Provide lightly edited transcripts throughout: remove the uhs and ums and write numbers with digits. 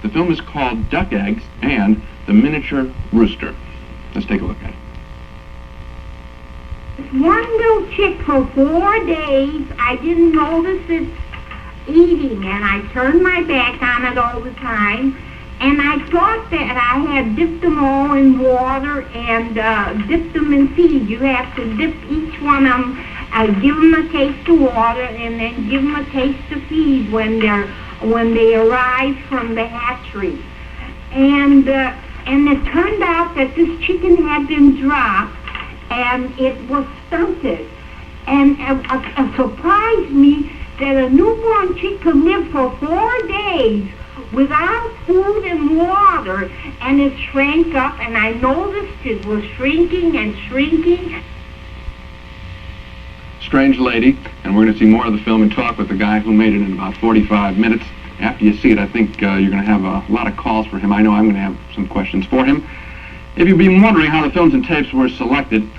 The film is called Duck Eggs and the Miniature Rooster. Let's take a look at it. One little chick for 4 days, I didn't notice it eating, and I turned my back on it all the time, and I thought that I had dipped them all in water and dipped them in feed. You have to dip each one of them, give them a taste of water, and then give them a taste of feed when they arrive from the hatchery. And it turned out that this chicken had been dropped, and it was stunted. And it surprised me that a newborn chick could live for 4 days without food and water, and it shrank up, and I noticed it was shrinking and shrinking. Strange lady, and we're going to see more of the film and talk with the guy who made it in about 45 minutes. After you see it, I think you're going to have a lot of calls for him. I know I'm going to have some questions for him. If you've been wondering how the films and tapes were selected,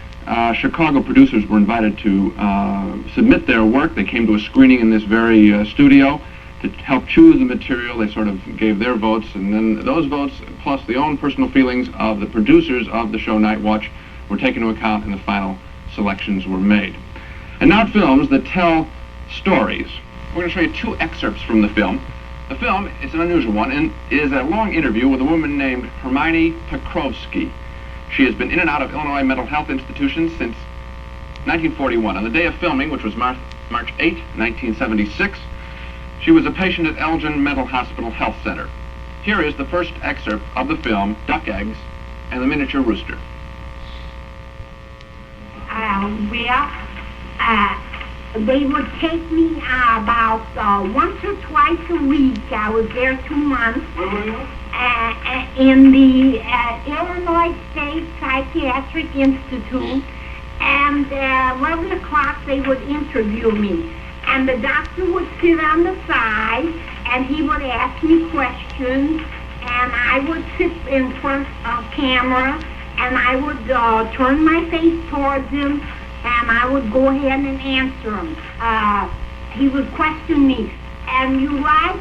Chicago producers were invited to submit their work. They came to a screening in this very studio to help choose the material. They sort of gave their votes, and then those votes, plus the own personal feelings of the producers of the show Night Watch, were taken into account, and the final selections were made. And now films that tell stories. We're going to show you 2 excerpts from the film. The film, it's an unusual one, and is a long interview with a woman named Hermione Pokrovsky. She has been in and out of Illinois mental health institutions since 1941. On the day of filming, which was March 8, 1976, she was a patient at Elgin Mental Hospital Health Center. Here is the first excerpt of the film, Duck Eggs and the Miniature Rooster. They would take me about once or twice a week. I was there 2 months. Where were you? In the Illinois State Psychiatric Institute, and 11 o'clock they would interview me. And the doctor would sit on the side, and he would ask me questions, and I would sit in front of camera, and I would turn my face towards him, and I would go ahead and answer him. He would question me, and you like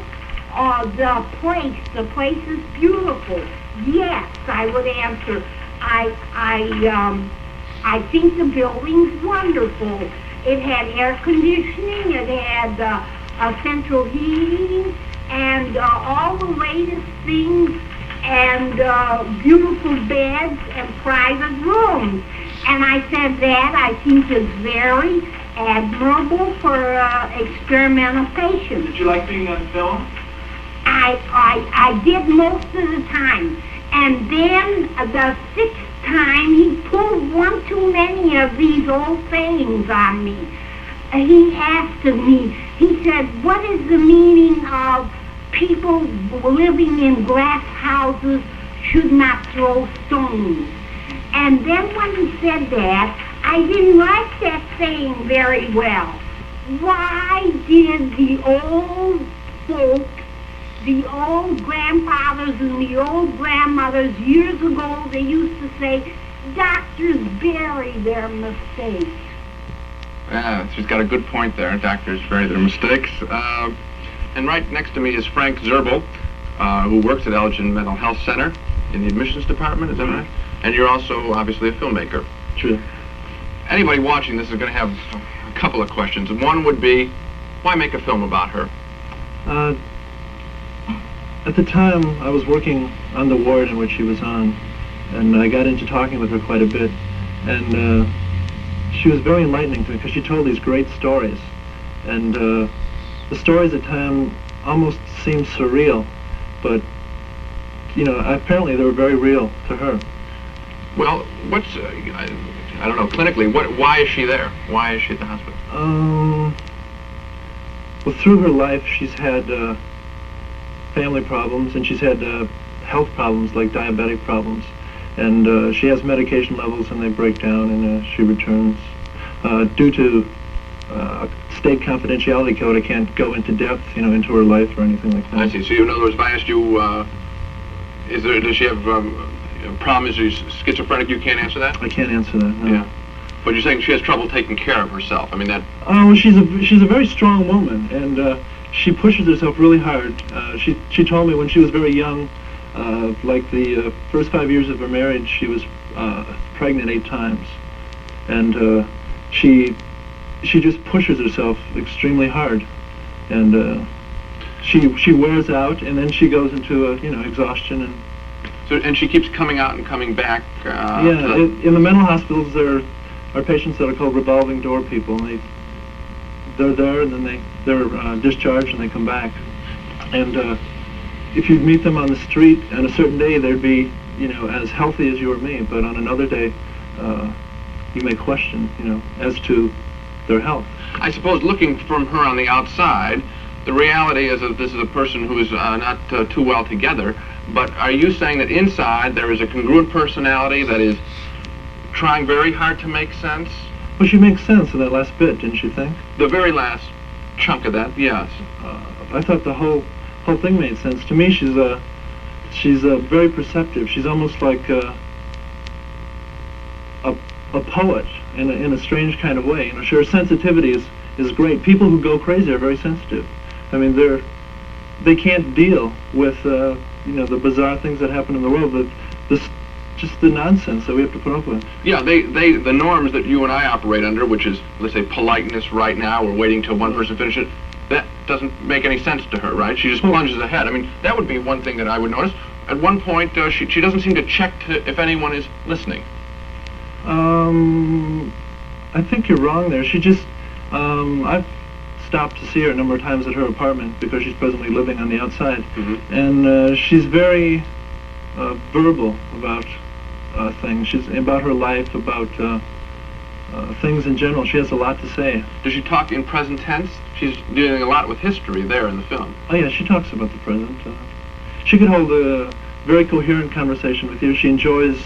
the place? The place is beautiful. Yes, I would answer. I think the building's wonderful. It had air conditioning, it had central heating, and all the latest things, and beautiful beds and private rooms. And I said that I think is very admirable for experimental patients. Did you like being on film? I did most of the time. And then the 6th time, he pulled one too many of these old sayings on me. He asked me, he said, what is the meaning of people living in glass houses should not throw stones? And then when he said that, I didn't like that saying very well. Why did the old folk, the old grandfathers and the old grandmothers years ago, they used to say, doctors bury their mistakes? Yeah, she's got a good point there. Doctors bury their mistakes. And right next to me is Frank Zirbel, who works at Elgin Mental Health Center in the admissions department, is that right? And you're also obviously a filmmaker. True. Anybody watching this is going to have a couple of questions. One would be, why make a film about her? At the time, I was working on the ward in which she was on, and I got into talking with her quite a bit, and she was very enlightening to me because she told these great stories, and the stories at times almost seemed surreal, but you know, apparently they were very real to her. Well, what's I don't know, clinically, why is she there? Why is she at the hospital? Well, through her life, she's had family problems, and she's had health problems like diabetic problems, and she has medication levels, and they break down, and she returns. Due to state confidentiality code, I can't go into depth, you know, into her life or anything like that. I see. So, in other words, if I asked you, does she have problem? Is she schizophrenic? You can't answer that? I can't answer that, no. Yeah. But you're saying she has trouble taking care of herself. I mean, that... Oh, well, she's a very strong woman, and she pushes herself really hard. She told me when she was very young, like the first 5 years of her marriage, she was pregnant 8 times, and she just pushes herself extremely hard, and she wears out, and then she goes into exhaustion. And so, and she keeps coming out and coming back. In the mental hospitals, there are patients that are called revolving door people. And they're there, and then they're discharged, and they come back. And if you'd meet them on the street on a certain day, they'd be as healthy as you or me. But on another day, you may question as to their health. I suppose looking from her on the outside, the reality is that this is a person who is not too well together, but are you saying that inside there is a congruent personality that is trying very hard to make sense? Well, she makes sense in that last bit, didn't you think? The very last chunk of that, yes. I thought the whole thing made sense. To me, she's very perceptive. She's almost like a poet in a strange kind of way. Her sensitivity is great. People who go crazy are very sensitive. I mean, they can't deal with the bizarre things that happen in the world, just the nonsense that we have to put up with. Yeah, the norms that you and I operate under, which is, let's say, politeness right now, we're waiting till one person finishes, that doesn't make any sense to her, right? She just plunges ahead. I mean, that would be one thing that I would notice. At one point, she doesn't seem to check if anyone is listening. I think you're wrong there. She just, I've stopped to see her a number of times at her apartment because she's presently living on the outside. Mm-hmm. And she's very verbal about things. She's about her life, about things in general. She has a lot to say. Does she talk in present tense? She's dealing a lot with history there in the film. Oh yeah, she talks about the present. She could hold a very coherent conversation with you. She enjoys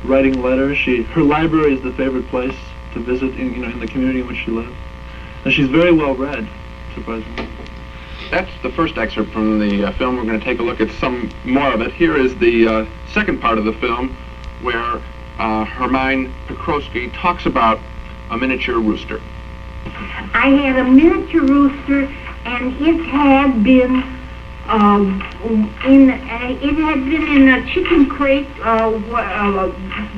writing letters. Her library is the favorite place to visit in the community in which she lives. And she's very well read, surprisingly. That's the first excerpt from the film. We're going to take a look at some more of it. Here is the second part of the film where Hermine Pekrowski talks about a miniature rooster. I had a miniature rooster, and it had been in a chicken crate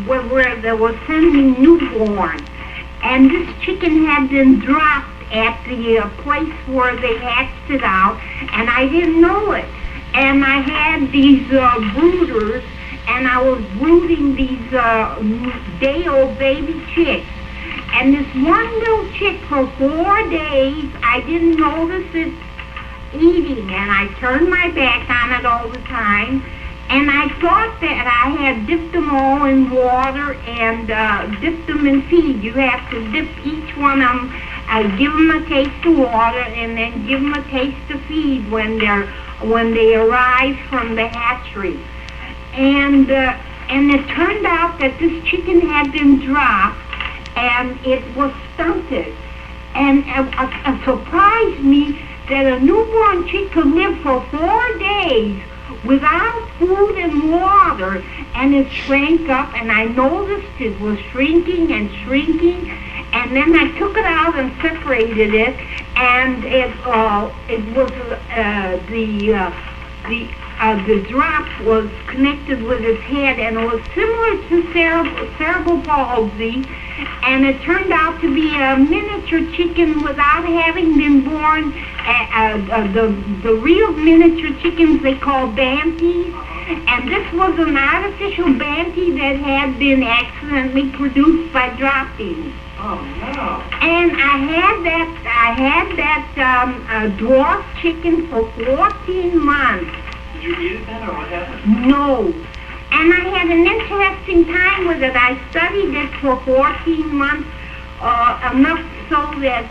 where they were sending newborn, and this chicken had been dropped at the place where they hatched it out, and I didn't know it. And I had these brooders, and I was brooding these day-old baby chicks. And this one little chick, for 4 days, I didn't notice it eating, and I turned my back on it all the time. And I thought that I had dipped them all in water and dipped them in feed. You have to dip each one of them, give them a taste of water, and then give them a taste of feed when they arrive from the hatchery. And it turned out that this chicken had been dropped, and it was stunted. And it surprised me that a newborn chick could live for 4 days without food and water, and it shrank up, and I noticed it was shrinking and shrinking, and then I took it out and separated it, and it was the drop was connected with its head, and it was similar to cerebral palsy, and it turned out to be a miniature chicken without having been born. The real miniature chickens they call banties, and this was an artificial banty that had been accidentally produced by dropping. Oh no! And I had that dwarf chicken for 14 months. Did you eat it then, or what happened? No. And I had an interesting time with it. I studied it for 14 months, enough so that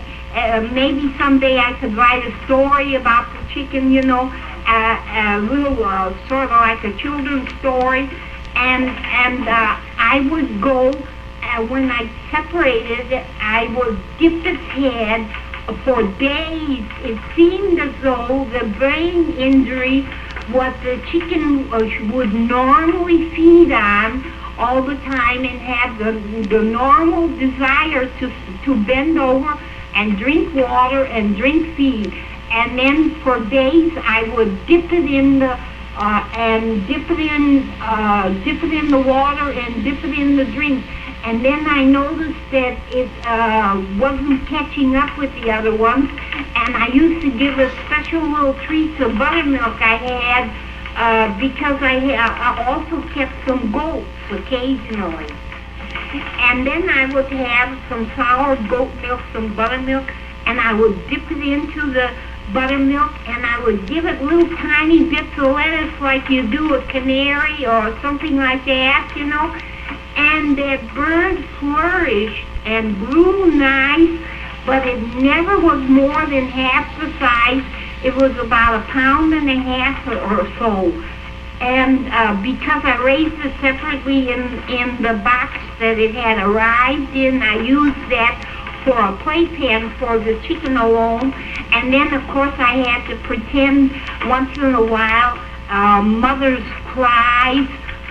maybe someday I could write a story about the chicken, a little sort of like a children's story. And I would go, when I separated it, I would dip its head for days. It seemed as though the brain injury, what the chicken would normally feed on all the time, and had the normal desire to bend over and drink water and drink feed. and then for days I would dip it in the dip it in the water and dip it in the drink. And then I noticed that it wasn't catching up with the other ones, and I used to give a special little treat to buttermilk I had because I also kept some goats occasionally. And then I would have some sour goat milk, some buttermilk, and I would dip it into the buttermilk, and I would give it little tiny bits of lettuce like you do a canary or something like that, you know. And that bird flourished and grew nice, but it never was more than half the size. It was about 1.5 pounds or so. And because I raised it separately in the box that it had arrived in, I used that for a playpen for the chicken alone. And then, of course, I had to pretend once in a while mother's cries,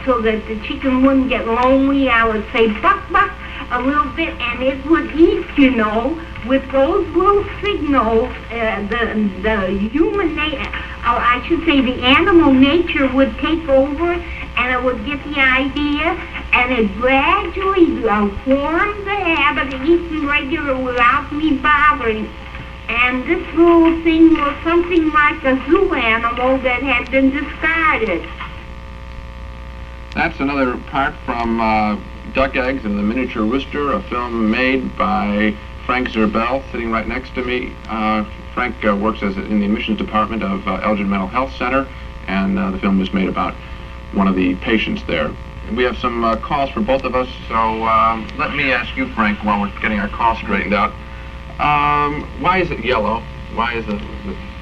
so that the chicken wouldn't get lonely. I would say, buck, buck, a little bit, and it would eat, you know, with those little signals. The human nature, or I should say the animal nature would take over, and it would get the idea, and it gradually formed the habit of eating regular without me bothering. And this little thing was something like a zoo animal that had been discarded. That's another part from Duck Eggs and the Miniature Rooster, a film made by Frank Zirbel, sitting right next to me. Frank works in the admissions department of Elgin Mental Health Center, and the film was made about one of the patients there. We have some calls for both of us, so let me ask you, Frank, while we're getting our call straightened out, why is it yellow? Why is the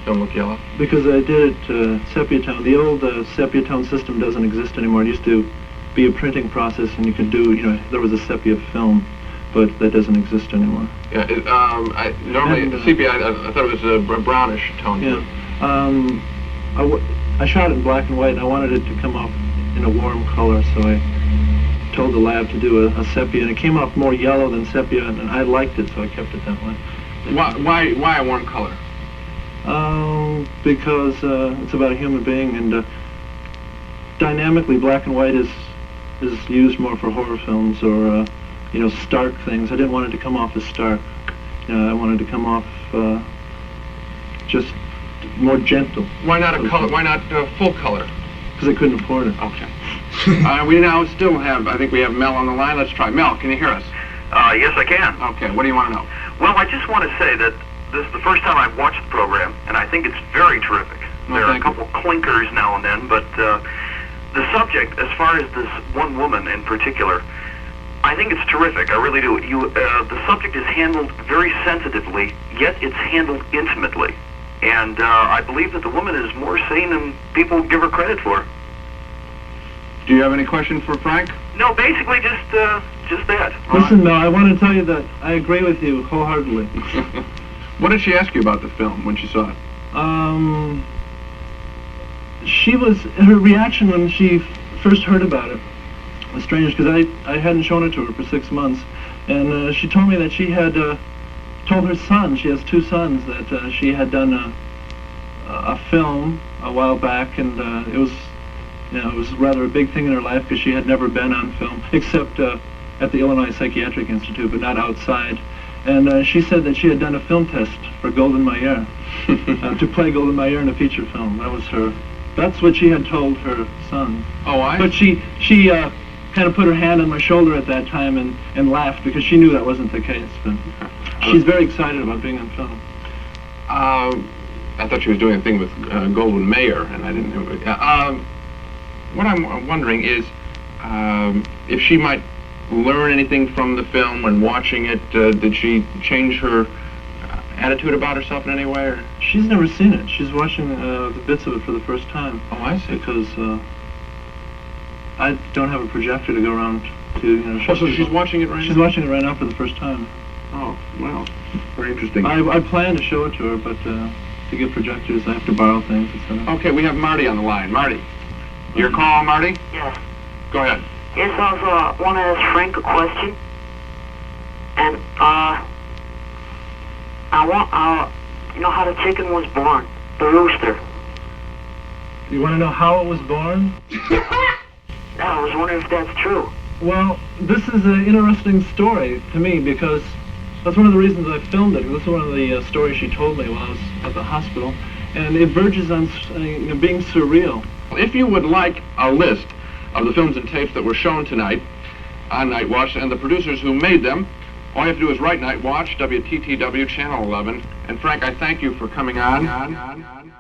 film look yellow? Because I did it sepia tone. The old sepia tone system doesn't exist anymore. It used to be a printing process, and you could do, you know, there was a sepia film, but that doesn't exist anymore. Yeah, normally sepia, I thought it was a brownish tone. Yeah. I shot it in black and white, and I wanted it to come off in a warm color, so I told the lab to do a sepia, and it came off more yellow than sepia, and I liked it, so I kept it that way. Why a warm color? Because it's about a human being, and dynamically black and white is used more for horror films or you know, stark things. I didn't want it to come off as stark. I wanted to come off just more gentle. Why not a color? Why not full color? Because I couldn't afford it. Okay. We now still have, I think we have Mel on the line. Let's try. Mel, can you hear us? Yes, I can. Okay, what do you want to know? Well, I just want to say that this is the first time I've watched the program, and I think it's very terrific. There are a couple clinkers now and then, but the subject, as far as this one woman in particular, I think it's terrific. I really do. The subject is handled very sensitively, yet it's handled intimately. And I believe that the woman is more sane than people give her credit for. Do you have any questions for Frank? No, basically just that. Listen, Mel, I want to tell you that I agree with you wholeheartedly. What did she ask you about the film when she saw it? Her reaction when she first heard about it was strange, because I hadn't shown it to her for 6 months, and she told me that she had told her son, she has 2 sons, that she had done a film a while back, and it was rather a big thing in her life because she had never been on film, except at the Illinois Psychiatric Institute, but not outside. And she said that she had done a film test for Golden Mayer, to play Golden Mayer in a feature film. That's what she had told her son. Oh, But she kind of put her hand on my shoulder at that time and laughed, because she knew that wasn't the case. But she's very excited about being on film. I thought she was doing a thing with Golden Mayer, and I didn't know. What I'm wondering is if she might learn anything from the film when watching it. Did she change her attitude about herself in any way? Or? She's never seen it. She's watching the bits of it for the first time. Oh, I see. Because I don't have a projector to go around to, show so she's watching it right now? She's watching it right now for the first time. Oh, wow. Very interesting. I plan to show it to her, but to get projectors, I have to borrow things, etc. Okay, we have Marty on the line. Marty. Your call, Marty? Yes. Go ahead. Yes, I want to ask Frank a question. And You know how the chicken was born? The rooster. You want to know how it was born? Yeah, I was wondering if that's true. Well, this is an interesting story to me because that's one of the reasons I filmed it. This is one of the stories she told me while I was at the hospital, and it verges on being surreal. If you would like a list of the films and tapes that were shown tonight on Night Watch and the producers who made them, all you have to do is write Night Watch, WTTW, Channel 11. And Frank, I thank you for coming on.